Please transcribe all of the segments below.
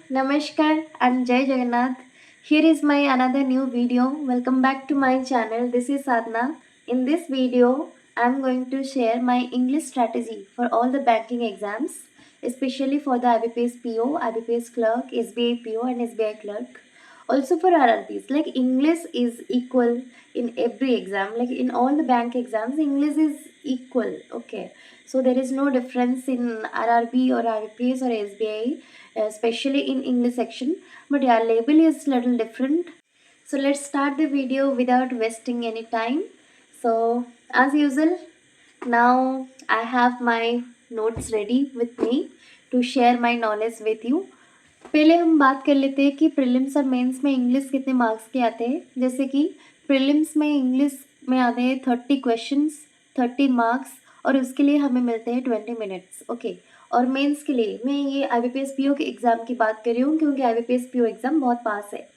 Namaskar and Jai Jagannath. Here is my another new video. Welcome back to my channel. This is Sadhna. In this video, I am going to share my English strategy for all the banking exams, especially for the IBPS PO, IBPS clerk, SBI PO and SBI clerk. Also for RRBs, like English is equal in every exam. Like in all the bank exams, English is equal. Okay. So there is no difference in RRB or IBPS or SBI, especially in English section. But yeah, label is little different. So let's start the video without wasting any time. So as usual, now I have my notes ready with me to share my knowledge with you. पहले हम बात कर लेते हैं कि prelims और mains में English कितने मार्क्स के आते हैं। जैसे कि प्रीलिम्स में इंग्लिश में आते हैं 30 क्वेश्चंस, 30 मार्क्स और उसके लिए हमें मिलते हैं 20 मिनट्स। ओके। और मेंस के लिए मैं ये IBPS PO के एग्ज़ाम की बात कर रही हूँ क्योंकि IBPS PO एग्ज़ाम बहुत पास है।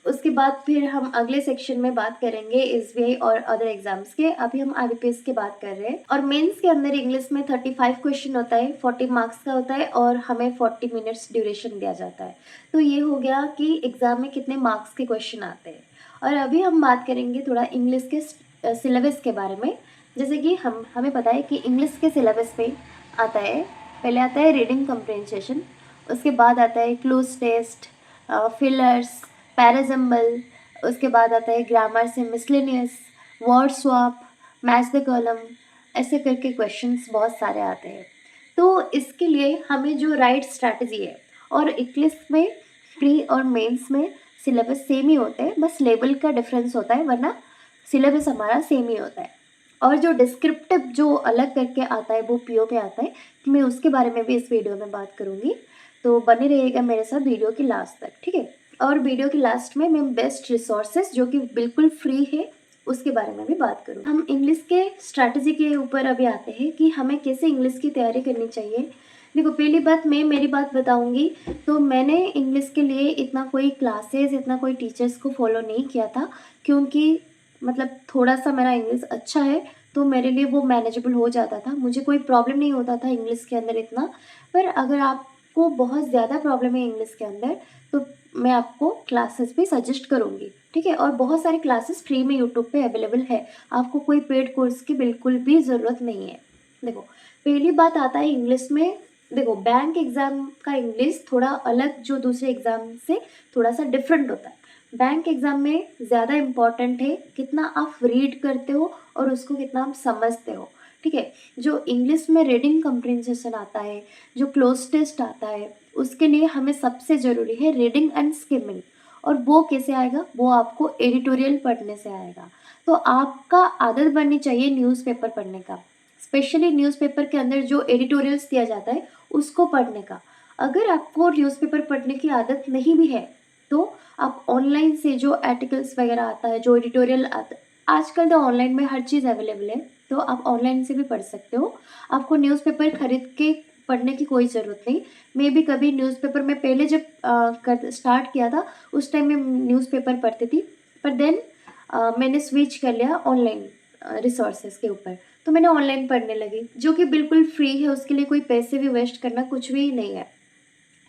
उसके बाद फिर हम अगले सेक्शन में बात करेंगे SBI और अदर एग्जाम्स के। अभी हम IBPS की बात कर रहे हैं। और मेंस के अंदर इंग्लिश में 35 क्वेश्चन होता है, 40 मार्क्स का होता है और हमें 40 मिनट्स ड्यूरेशन दिया जाता है। तो ये हो गया कि एग्ज़ाम में कितने मार्क्स के क्वेश्चन आते हैं। और अभी हम बात करेंगे थोड़ा इंग्लिश के सिलेबस के बारे में। जैसे कि हमें पता है कि इंग्लिश के सिलेबस में आता है, पहले आता है रीडिंग कम्प्रीहेंशन, उसके बाद आता है क्लूज टेस्ट, फिलर्स, पैराजम्बल, उसके बाद आता है ग्रामर से miscellaneous, word swap, match the column, ऐसे करके क्वेश्चंस बहुत सारे आते हैं। तो इसके लिए हमें जो राइट स्ट्रैटेजी है, और इंग्लिश में प्री और मेंस में सिलेबस सेम ही होते हैं, बस लेवल का डिफरेंस होता है, वरना सिलेबस हमारा सेम ही होता है। और जो डिस्क्रिप्टिव जो अलग करके आता है वो PO पे आता है, मैं उसके बारे में भी इस वीडियो में बात करूँगी। तो बने रहिएगा मेरे साथ वीडियो की लास्ट तक, ठीक है। और वीडियो के लास्ट में मैं बेस्ट रिसोर्सेज जो कि बिल्कुल फ्री है उसके बारे में भी बात करूँ। हम इंग्लिश के स्ट्रैटेजी के ऊपर अभी आते हैं कि हमें कैसे इंग्लिश की तैयारी करनी चाहिए। देखो, पहली बात मैं मेरी बात बताऊंगी। तो मैंने इंग्लिश के लिए इतना कोई क्लासेस, इतना कोई टीचर्स को फॉलो नहीं किया था, क्योंकि मतलब थोड़ा सा मेरा इंग्लिश अच्छा है तो मेरे लिए वो मैनेजेबल हो जाता था, मुझे कोई प्रॉब्लम नहीं होता था इंग्लिश के अंदर इतना। पर अगर आपको बहुत ज़्यादा प्रॉब्लम है इंग्लिश के अंदर तो मैं आपको क्लासेस भी सजेस्ट करूँगी, ठीक है। और बहुत सारे क्लासेस फ्री में यूट्यूब पे अवेलेबल है, आपको कोई पेड कोर्स की बिल्कुल भी ज़रूरत नहीं है। देखो, पहली बात आता है इंग्लिश में। देखो, बैंक एग्ज़ाम का इंग्लिश थोड़ा अलग, जो दूसरे एग्ज़ाम से थोड़ा सा डिफरेंट होता है। बैंक एग्ज़ाम में ज़्यादा इम्पॉर्टेंट है कितना आप रीड करते हो और उसको कितना आप समझते हो, ठीक है। जो इंग्लिश में रीडिंग कम्प्रीहेंशन आता है, जो क्लोज टेस्ट आता है, उसके लिए हमें सबसे ज़रूरी है रीडिंग एंड स्किमिंग। और वो कैसे आएगा? वो आपको एडिटोरियल पढ़ने से आएगा। तो आपका आदत बननी चाहिए न्यूज़पेपर पढ़ने का, स्पेशली न्यूज़पेपर के अंदर जो एडिटोरियल्स दिया जाता है उसको पढ़ने का। अगर आपको न्यूज़पेपर पढ़ने की आदत नहीं भी है तो आप ऑनलाइन से जो आर्टिकल्स वगैरह आता है, जो एडिटोरियल आता है, आजकल तो ऑनलाइन में हर चीज़ अवेलेबल है, तो आप ऑनलाइन से भी पढ़ सकते हो। आपको न्यूज़पेपर खरीद के पढ़ने की कोई ज़रूरत नहीं। मैं भी कभी न्यूज़पेपर में पहले जब स्टार्ट किया था उस टाइम में न्यूज़पेपर पढ़ती थी, पर देन मैंने स्विच कर लिया ऑनलाइन रिसोर्सेज के ऊपर। तो मैंने ऑनलाइन पढ़ने लगी, जो कि बिल्कुल फ्री है, उसके लिए कोई पैसे भी वेस्ट करना कुछ भी नहीं है।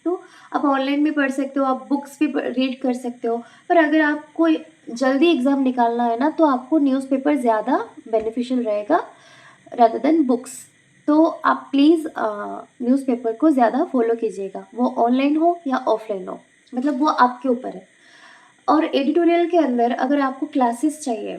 तो आप ऑनलाइन भी पढ़ सकते हो, आप बुक्स भी रीड कर सकते हो। पर अगर आपको जल्दी एग्ज़ाम निकालना है ना तो आपको न्यूज़पेपर ज़्यादा बेनिफिशियल रहेगा रादर देन बुक्स। तो आप प्लीज़ न्यूज़पेपर को ज़्यादा फॉलो कीजिएगा, वो ऑनलाइन हो या ऑफलाइन हो, मतलब वो आपके ऊपर है। और एडिटोरियल के अंदर अगर आपको क्लासेस चाहिए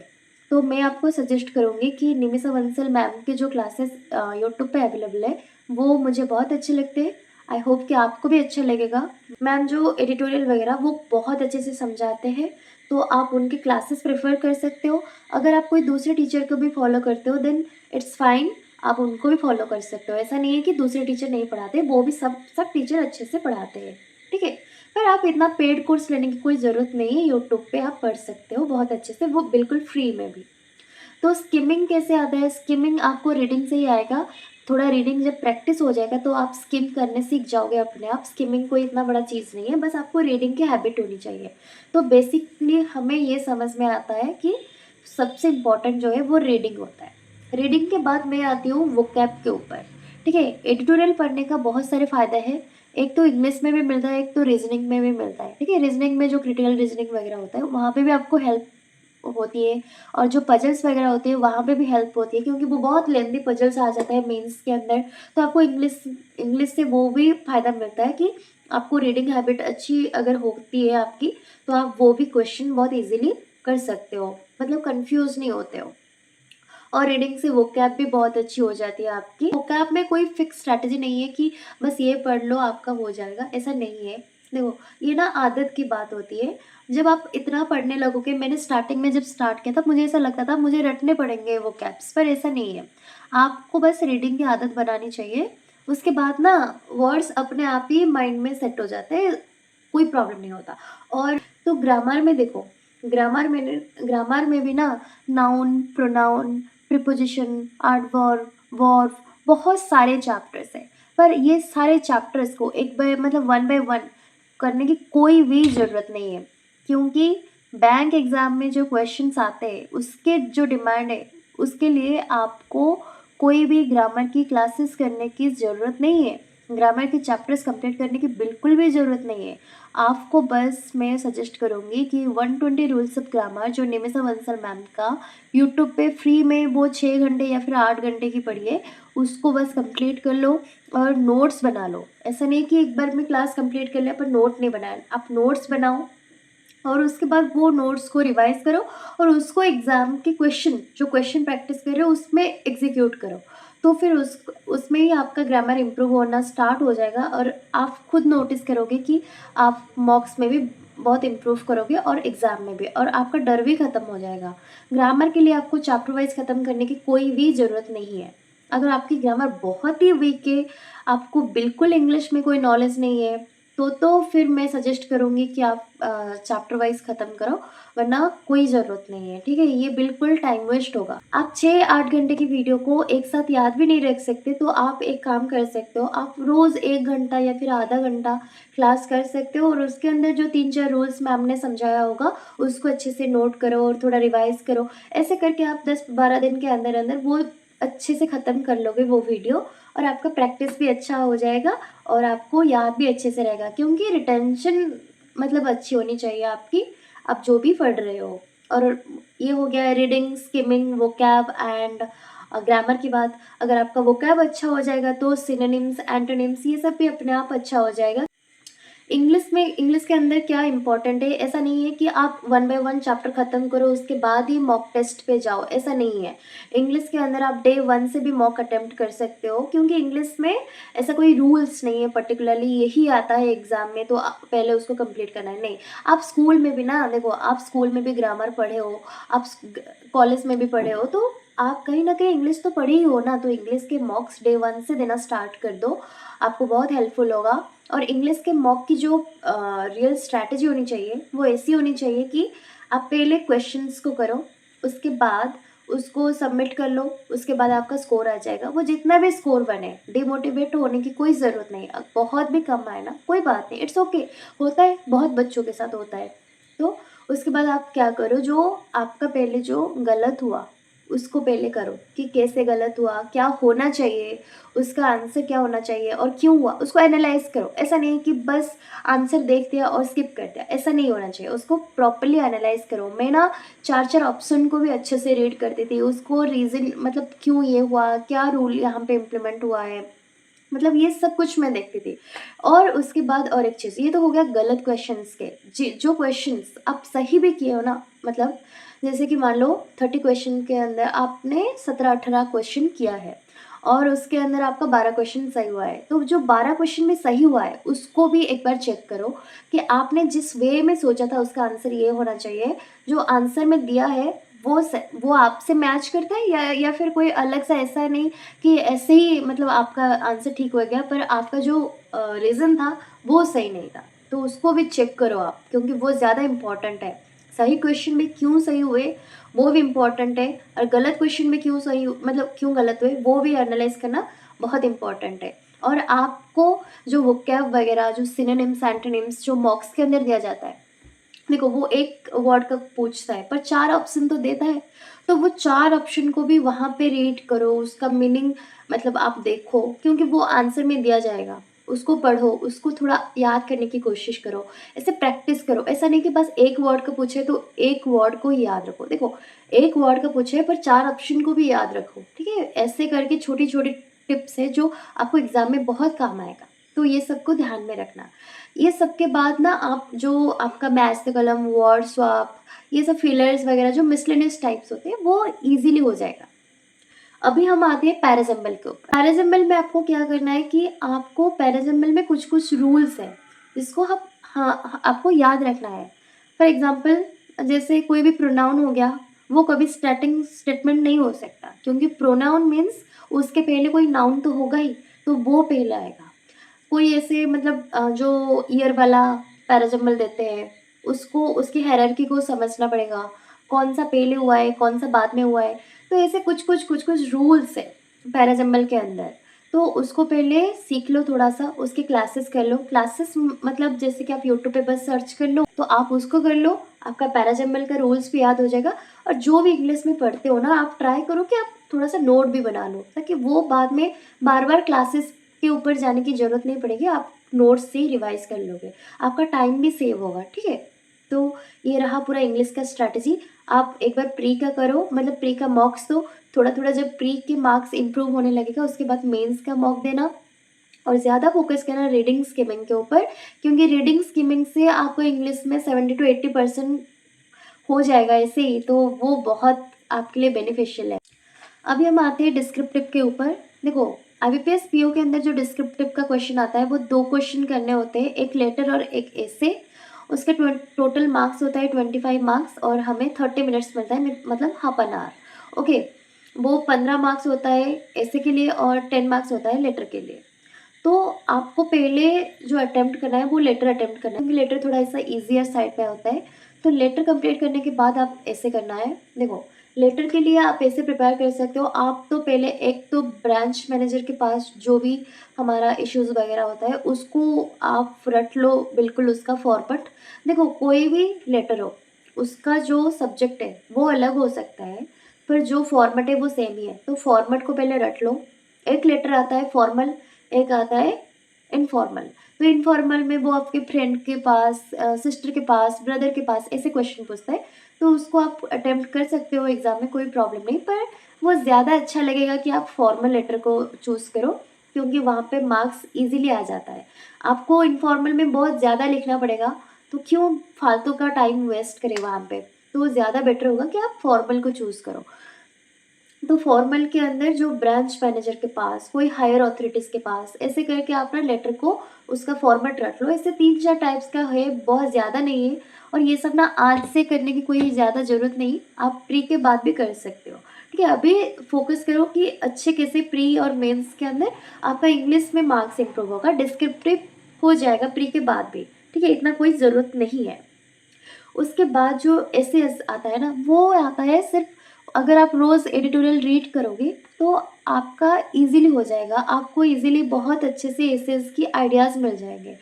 तो मैं आपको सजेस्ट करूँगी कि निमिषा बंसल मैम के जो क्लासेस यूट्यूब पे अवेलेबल है वो मुझे बहुत अच्छे लगते हैं। आई होप कि आपको भी अच्छा लगेगा। मैम जो एडिटोरियल वगैरह वो बहुत अच्छे से समझाते हैं, तो आप उनके क्लासेस प्रेफर कर सकते हो। अगर आप कोई दूसरे टीचर को भी फॉलो करते हो देन इट्स फाइन, आप उनको भी फॉलो कर सकते हो। ऐसा नहीं है कि दूसरे टीचर नहीं पढ़ाते, वो भी सब टीचर अच्छे से पढ़ाते हैं, ठीक है। पर आप इतना पेड कोर्स लेने की कोई ज़रूरत नहीं है, यूट्यूब पे आप पढ़ सकते हो बहुत अच्छे से, वो बिल्कुल फ्री में भी। तो स्किमिंग कैसे आता है? स्किमिंग आपको रीडिंग से ही आएगा। थोड़ा रीडिंग जब प्रैक्टिस हो जाएगा तो आप स्किम करने सीख जाओगे अपने आप। स्किमिंग कोई इतना बड़ा चीज़ नहीं है, बस आपको रीडिंग की हैबिट होनी चाहिए। तो बेसिकली हमें ये समझ में आता है कि सबसे इम्पॉर्टेंट जो है वो रीडिंग होता है। रीडिंग के बाद मैं आती हूँ वोकैब के ऊपर, ठीक है। एडिटोरियल पढ़ने का बहुत सारे फ़ायदे हैं, एक तो इंग्लिश में भी मिलता है, एक तो रीजनिंग में भी मिलता है, ठीक है। रीजनिंग में जो क्रिटिकल रीजनिंग वगैरह होता है वहाँ पे भी आपको हेल्प होती है, और जो पजल्स वगैरह होते हैं वहाँ पे भी हेल्प होती है, क्योंकि वो बहुत लेंदी पजल्स आ जाता है मेंस के अंदर। तो आपको इंग्लिश इंग्लिश से वो भी फ़ायदा मिलता है कि आपको रीडिंग हैबिट अच्छी अगर होती है आपकी, तो आप वो भी क्वेश्चन बहुत इजीली कर सकते हो, मतलब कंफ्यूज नहीं होते हो। और रीडिंग से वोकैब भी बहुत अच्छी हो जाती है आपकी। वोकैब में कोई फिक्स स्ट्रैटेजी नहीं है कि बस ये पढ़ लो आपका हो जाएगा, ऐसा नहीं है। देखो, ये ना आदत की बात होती है। जब आप इतना पढ़ने लगोगे, मैंने स्टार्टिंग में जब स्टार्ट किया था मुझे ऐसा लगता था मुझे रटने पड़ेंगे वोकैब्स, पर ऐसा नहीं है। आपको बस रीडिंग की आदत बनानी चाहिए। उसके बाद ना वर्ड्स अपने आप ही माइंड में सेट हो जाते हैं, कोई प्रॉब्लम नहीं होता। और तो ग्रामर में देखो, ग्रामर में भी ना noun, pronoun, preposition, adverb, verb, बहुत सारे चैप्टर्स हैं। पर ये सारे चैप्टर्स को एक बाय मतलब वन बाय वन करने की कोई भी ज़रूरत नहीं है, क्योंकि बैंक एग्ज़ाम में जो क्वेश्चंस आते हैं उसके जो डिमांड है, उसके लिए आपको कोई भी ग्रामर की क्लासेस करने की ज़रूरत नहीं है। ग्रामर के चैप्टर्स कंप्लीट करने की बिल्कुल भी ज़रूरत नहीं है। आपको बस मैं सजेस्ट करूँगी कि 120 रूल्स ऑफ ग्रामर जो निमिषा बंसल मैम का यूट्यूब पे फ्री में वो 6 घंटे या फिर 8 घंटे की पढ़िए, उसको बस कंप्लीट कर लो और नोट्स बना लो। ऐसा नहीं कि एक बार में क्लास कंप्लीट कर लिया पर नोट नहीं बनाया, आप नोट्स बनाओ और उसके बाद वो नोट्स को रिवाइज करो और उसको एग्ज़ाम के क्वेश्चन जो क्वेश्चन प्रैक्टिस कर रहे हो उसमें एग्जीक्यूट करो। तो फिर उसमें ही आपका ग्रामर इम्प्रूव होना स्टार्ट हो जाएगा और आप खुद नोटिस करोगे कि आप मॉक्स में भी बहुत इम्प्रूव करोगे और एग्ज़ाम में भी, और आपका डर भी ख़त्म हो जाएगा। ग्रामर के लिए आपको चैप्टर वाइज ख़त्म करने की कोई भी ज़रूरत नहीं है। अगर आपकी ग्रामर बहुत ही वीक है, आपको बिल्कुल इंग्लिश में कोई नॉलेज नहीं है, तो फिर मैं सजेस्ट करूँगी कि आप चैप्टर वाइज ख़त्म करो, वरना कोई ज़रूरत नहीं है, ठीक है। ये बिल्कुल टाइम वेस्ट होगा। आप 6-8 घंटे की वीडियो को एक साथ याद भी नहीं रख सकते, तो आप एक काम कर सकते हो, आप रोज़ 1 घंटा या फिर आधा घंटा क्लास कर सकते हो और उसके अंदर जो 3-4 रूल्स मैम ने समझाया होगा उसको अच्छे से नोट करो और थोड़ा रिवाइज करो। ऐसे करके आप 10-12 दिन के अंदर अंदर वो अच्छे से ख़त्म कर लोगे वो वीडियो, और आपका प्रैक्टिस भी अच्छा हो जाएगा और आपको याद भी अच्छे से रहेगा, क्योंकि रिटेंशन मतलब अच्छी होनी चाहिए आपकी, आप जो भी पढ़ रहे हो। और ये हो गया reading, skimming, vocab and grammar की बात। अगर आपका वोकैब अच्छा हो जाएगा तो सिनोनिम्स, एंटोनिम्स ये सब भी अपने आप अच्छा हो जाएगा। इंग्लिश के अंदर क्या इम्पोर्टेंट है, ऐसा नहीं है कि आप वन बाय वन चैप्टर ख़त्म करो उसके बाद ही मॉक टेस्ट पे जाओ, ऐसा नहीं है। इंग्लिश के अंदर आप डे 1 से भी मॉक अटेम्प्ट कर सकते हो, क्योंकि इंग्लिश में ऐसा कोई रूल्स नहीं है पर्टिकुलरली यही आता है एग्ज़ाम में तो पहले उसको कंप्लीट करना है, नहीं। आप स्कूल में भी ना देखो, आप स्कूल में भी ग्रामर पढ़े हो, आप कॉलेज में भी पढ़े हो, तो आप कहीं ना कहीं इंग्लिश तो पढ़े ही हो ना, तो इंग्लिश के मॉक्स डे 1 से देना स्टार्ट कर दो, आपको बहुत हेल्पफुल होगा। और इंग्लिश के मॉक की जो रियल स्ट्रैटेजी होनी चाहिए वो ऐसी होनी चाहिए कि आप पहले क्वेश्चंस को करो, उसके बाद उसको सबमिट कर लो, उसके बाद आपका स्कोर आ जाएगा। वो जितना भी स्कोर बने, डिमोटिवेट होने की कोई ज़रूरत नहीं। अब बहुत भी कम आए ना, कोई बात नहीं, इट्स ओके, होता है, बहुत बच्चों के साथ होता है। तो उसके बाद आप क्या करो, जो आपका पहले जो गलत हुआ उसको पहले करो कि कैसे गलत हुआ, क्या होना चाहिए, उसका आंसर क्या होना चाहिए और क्यों हुआ, उसको एनालाइज करो। ऐसा नहीं कि बस आंसर देख दिया और स्किप कर दिया, ऐसा नहीं होना चाहिए, उसको प्रॉपरली एनालाइज करो। मैं ना 4-4 ऑप्शन को भी अच्छे से रीड करती थी, उसको रीज़न मतलब क्यों ये हुआ, क्या रूल यहाँ पे इम्प्लीमेंट हुआ है, मतलब ये सब कुछ मैं देखती थी। और उसके बाद और एक चीज़, ये तो हो गया गलत क्वेश्चंस के। जी, जो क्वेश्चंस आप सही भी किए हो ना, मतलब जैसे कि मान लो 30 क्वेश्चन के अंदर आपने 17-18 क्वेश्चन किया है और उसके अंदर आपका 12 क्वेश्चन सही हुआ है, तो जो 12 क्वेश्चन में सही हुआ है उसको भी एक बार चेक करो कि आपने जिस वे में सोचा था उसका आंसर ये होना चाहिए, जो आंसर में दिया है वो आपसे मैच करता है, या फिर कोई अलग सा ऐसा नहीं कि ऐसे ही मतलब आपका आंसर ठीक हो गया पर आपका जो रीज़न था वो सही नहीं था। तो उसको भी चेक करो आप, क्योंकि वो ज़्यादा इम्पॉर्टेंट है। सही क्वेश्चन में क्यों सही हुए वो भी इम्पॉर्टेंट है, और गलत क्वेश्चन में क्यों मतलब क्यों गलत हुए वो भी एनालाइज करना बहुत इम्पॉर्टेंट है। और आपको जो वोकैब वगैरह, जो सिनोनिम्स, एंटोनिम्स जो मॉक्स के अंदर दिया जाता है, देखो वो एक वर्ड का पूछता है पर 4 ऑप्शन तो देता है, तो वो 4 ऑप्शन को भी वहाँ पे रीड करो, उसका मीनिंग मतलब आप देखो, क्योंकि वो आंसर में दिया जाएगा। उसको पढ़ो, उसको थोड़ा याद करने की कोशिश करो, ऐसे प्रैक्टिस करो। ऐसा नहीं कि बस एक वर्ड का पूछे तो एक वर्ड को ही याद रखो। देखो, एक वर्ड का पूछे पर 4 ऑप्शन को भी याद रखो, ठीक है? ऐसे करके छोटी-छोटी टिप्स है जो आपको एग्ज़ाम में बहुत काम आएगा। तो ये सबको ध्यान में रखना। ये सब के बाद ना आप जो आपका मैथ द कलम, वर्ड स्वैप, ये सब फिलर्स वगैरह जो मिसलेनियस टाइप्स होते हैं वो ईज़िली हो जाएगा। अभी हम आते हैं पैराजम्बल के ऊपर। पैराजम्बल में आपको क्या करना है कि आपको पैराजम्बल में कुछ-कुछ रूल्स हैं, जिसको आप आपको याद रखना है। फॉर एग्ज़ाम्पल जैसे कोई भी प्रोनाउन हो गया, वो कभी स्टार्टिंग स्टेटमेंट नहीं हो सकता, क्योंकि प्रोनाउन मीन्स उसके पहले कोई नाउन तो होगा ही, तो वो पहले आएगा। कोई ऐसे मतलब जो ईयर वाला पैराजम्बल देते हैं, उसको उसकी हायरार्की को समझना पड़ेगा, कौन-सा पहले हुआ है, कौन-सा बाद में हुआ है। तो ऐसे कुछ-कुछ रूल्स हैं पैराजम्बल के अंदर। तो उसको पहले सीख लो थोड़ा-सा, उसकी क्लासेस कर लो। क्लासेस मतलब जैसे कि आप यूट्यूब पे बस सर्च कर लो, तो आप उसको कर लो, आपका पैराजम्बल का रूल्स भी याद हो जाएगा। और जो भी इंग्लिश में पढ़ते हो ना, आप ट्राई करो कि आप थोड़ा-सा नोट भी बना लो, ताकि वो बाद में बार-बार क्लासेस के ऊपर जाने की ज़रूरत नहीं पड़ेगी, आप नोट्स से ही रिवाइज़ कर लोगे। आपका टाइम भी सेव होगा, ठीक है? तो ये रहा पूरा इंग्लिश का स्ट्रैटेजी। आप एक बार प्री का करो, मतलब प्री का मॉक्स दो, थोड़ा-थोड़ा जब प्री के मार्क्स इम्प्रूव होने लगेगा, उसके बाद मेंस का मॉक देना और ज़्यादा फोकस करना रीडिंग स्किमिंग के ऊपर, क्योंकि रीडिंग स्किमिंग से आपको इंग्लिश में 70 टू 80% हो जाएगा ऐसे ही, तो वो बहुत आपके लिए बेनिफिशियल है। अभी हम आते हैं डिस्क्रिप्टिव के ऊपर। देखो, आईबीपीएस पीओ के अंदर जो डिस्क्रिप्टिव का क्वेश्चन आता है वो 2 क्वेश्चन करने होते हैं, एक लेटर और एक एसे। उसके टोटल मार्क्स होता है 25 मार्क्स और हमें 30 मिनट्स मिलता है, मतलब हाफ एन आवर। ओके, वो 15 मार्क्स होता है एसे के लिए और 10 मार्क्स होता है लेटर के लिए। तो आपको पहले जो अटेम्प्ट करना है वो लेटर अटेम्प्ट करना है, क्योंकि लेटर थोड़ा ऐसा ईजियर साइड पे होता है। तो लेटर कंप्लीट करने के बाद आप ऐसे करना है। देखो, लेटर के लिए आप ऐसे प्रिपेयर कर सकते हो। आप तो पहले एक तो ब्रांच मैनेजर के पास जो भी हमारा इश्यूज़ वगैरह होता है उसको आप रट लो, बिल्कुल उसका फॉर्मेट। देखो, कोई भी लेटर हो, उसका जो सब्जेक्ट है वो अलग हो सकता है, पर जो फॉर्मेट है वो सेम ही है। तो फॉर्मेट को पहले रट लो। एक लेटर आता है फॉर्मल, एक आता है इनफॉर्मल। तो इनफॉर्मल में वो आपके फ्रेंड के पास, सिस्टर के पास, ब्रदर के पास ऐसे क्वेश्चन पूछता है, तो उसको आप अटेम्प्ट कर सकते हो एग्ज़ाम में, कोई प्रॉब्लम नहीं। पर वो ज़्यादा अच्छा लगेगा कि आप फॉर्मल लेटर को चूज़ करो, क्योंकि वहाँ पे मार्क्स ईज़िली आ जाता है। आपको इनफॉर्मल में बहुत ज़्यादा लिखना पड़ेगा, तो क्यों फालतू का टाइम वेस्ट करें वहाँ पे? तो ज़्यादा बेटर होगा कि आप फॉर्मल को चूज़ करो। तो फॉर्मल के अंदर जो ब्रांच मैनेजर के पास, कोई हायर अथॉरिटीज़ के पास, ऐसे करके आप ना लेटर को उसका फॉर्मेट रख लो। ऐसे 3-4 टाइप्स का है, बहुत ज़्यादा नहीं है। और ये सब ना आज से करने की कोई ज़्यादा ज़रूरत नहीं, आप प्री के बाद भी कर सकते हो, ठीक है? अभी फोकस करो कि अच्छे कैसे प्री और मेंस के अंदर आपका इंग्लिश में मार्क्स इंप्रूव होगा, डिस्क्रिप्टिव हो जाएगा प्री के बाद भी, ठीक है? इतना कोई ज़रूरत नहीं है। उसके बाद जो एसेस आता है ना, वो आता है सिर्फ अगर आप रोज़ एडिटोरियल रीड करोगे तो आपका ईज़िली हो जाएगा। आपको ईज़िली बहुत अच्छे से एसेस की आइडियाज़ मिल जाएँगे।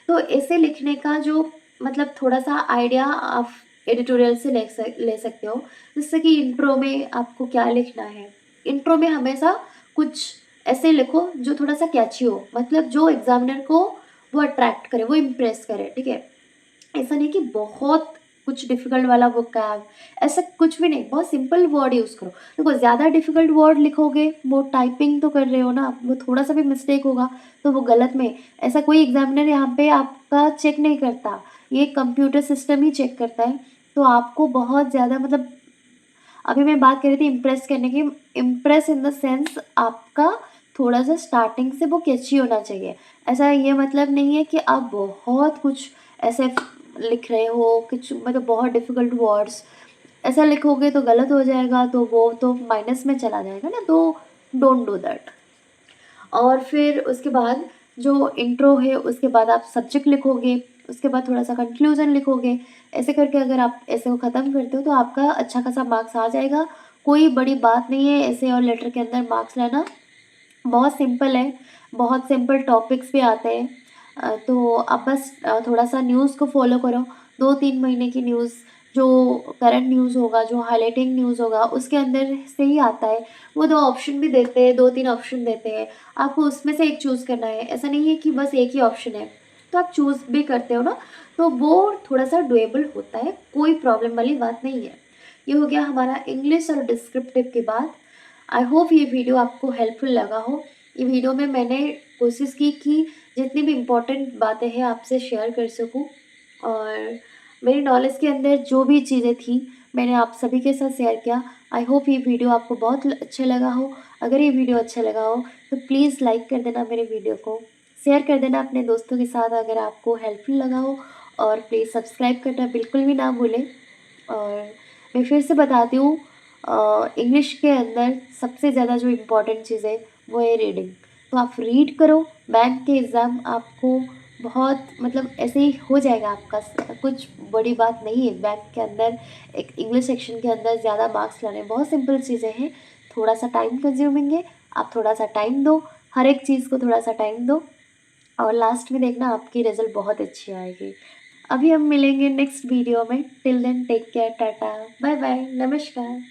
तो ऐसे लिखने का जो मतलब थोड़ा-सा आइडिया आप एडिटोरियल से ले सकते हो। जैसे कि इंट्रो में आपको क्या लिखना है। इंट्रो में हमेशा कुछ ऐसे लिखो जो थोड़ा-सा कैची हो, मतलब जो एग्ज़ामिनर को वो अट्रैक्ट करे, वो इम्प्रेस करे, ठीक है? ऐसा नहीं कि बहुत कुछ डिफ़िकल्ट वाला वोकैब, ऐसा कुछ भी नहीं, बहुत सिंपल वर्ड यूज़ करो। देखो, ज़्यादा डिफ़िकल्ट वर्ड लिखोगे, वो टाइपिंग तो कर रहे हो ना, वो थोड़ा-सा भी मिस्टेक होगा, तो वो गलत में ऐसा कोई एग्ज़ामिनर यहाँ पे आपका चेक नहीं करता, ये कंप्यूटर सिस्टम ही चेक करता है। तो आपको बहुत ज़्यादा मतलब अभी मैं बात कर रही थी इम्प्रेस करने की, इम्प्रेस इन द सेंस आपका थोड़ा-सा स्टार्टिंग से वो कैची होना चाहिए। ऐसा ये मतलब नहीं है कि आप बहुत कुछ ऐसे लिख रहे हो, कुछ मतलब बहुत डिफ़िकल्ट वर्ड्स, ऐसा लिखोगे तो गलत हो जाएगा, तो वो तो माइनस में चला जाएगा ना, तो डोंट डू दैट। और फिर उसके बाद जो इंट्रो है, उसके बाद आप सब्जेक्ट लिखोगे, उसके बाद थोड़ा-सा कंक्लूज़न लिखोगे। ऐसे करके अगर आप ऐसे को ख़त्म करते हो तो आपका अच्छा खासा मार्क्स आ जाएगा। कोई बड़ी बात नहीं है ऐसे और लेटर के अंदर मार्क्स लाना, बहुत सिंपल है, बहुत सिंपल टॉपिक्स भी आते हैं। तो आप बस थोड़ा-सा न्यूज़ को फ़ॉलो करो, 2-3 महीने की न्यूज़, जो करंट न्यूज़ होगा, जो हाइलाइटिंग न्यूज़ होगा, उसके अंदर से ही आता है। वो 2 ऑप्शन भी देते हैं, 2-3 ऑप्शन देते हैं। आपको उसमें से एक चूज़ करना है। ऐसा नहीं है कि बस एक ही ऑप्शन है। तो आप चूज़ भी करते हो ना, तो वो थोड़ा-सा डुएबल होता है, कोई प्रॉब्लम वाली बात नहीं है। ये हो गया हमारा इंग्लिश और डिस्क्रिप्टिव के बाद। आई होप ये वीडियो आपको हेल्पफुल लगा हो। ये वीडियो में मैंने कोशिश की कि जितनी भी इम्पोर्टेंट बातें हैं आपसे शेयर कर सकूँ, और मेरी नॉलेज के अंदर जो भी चीज़ें थी मैंने आप सभी के साथ शेयर किया। आई होप ये वीडियो आपको बहुत अच्छा लगा हो। अगर ये वीडियो अच्छा लगा हो तो प्लीज़ लाइक कर देना मेरे वीडियो को, शेयर कर देना अपने दोस्तों के साथ अगर आपको हेल्पफुल लगा हो, और प्लीज़ सब्सक्राइब करना बिल्कुल भी ना भूलें। और मैं फिर से बताती हूँ, इंग्लिश के अंदर सबसे ज़्यादा जो इम्पोर्टेंट चीज़ है वो है रीडिंग। तो आप रीड करो, बैंक के एग्ज़ाम आपको बहुत मतलब ऐसे ही हो जाएगा आपका। कुछ बड़ी बात नहीं है बैंक के अंदर, एक इंग्लिश सेक्शन के अंदर ज़्यादा मार्क्स लाने, बहुत सिंपल चीज़ें हैं। थोड़ा सा टाइम कंज्यूमिंग है, आप थोड़ा सा टाइम दो, हर एक चीज़ को थोड़ा सा टाइम दो, और लास्ट में देखना आपकी रिज़ल्ट बहुत अच्छी आएगी। अभी हम मिलेंगे नेक्स्ट वीडियो में। Till then take care, tata, bye bye, नमस्कार।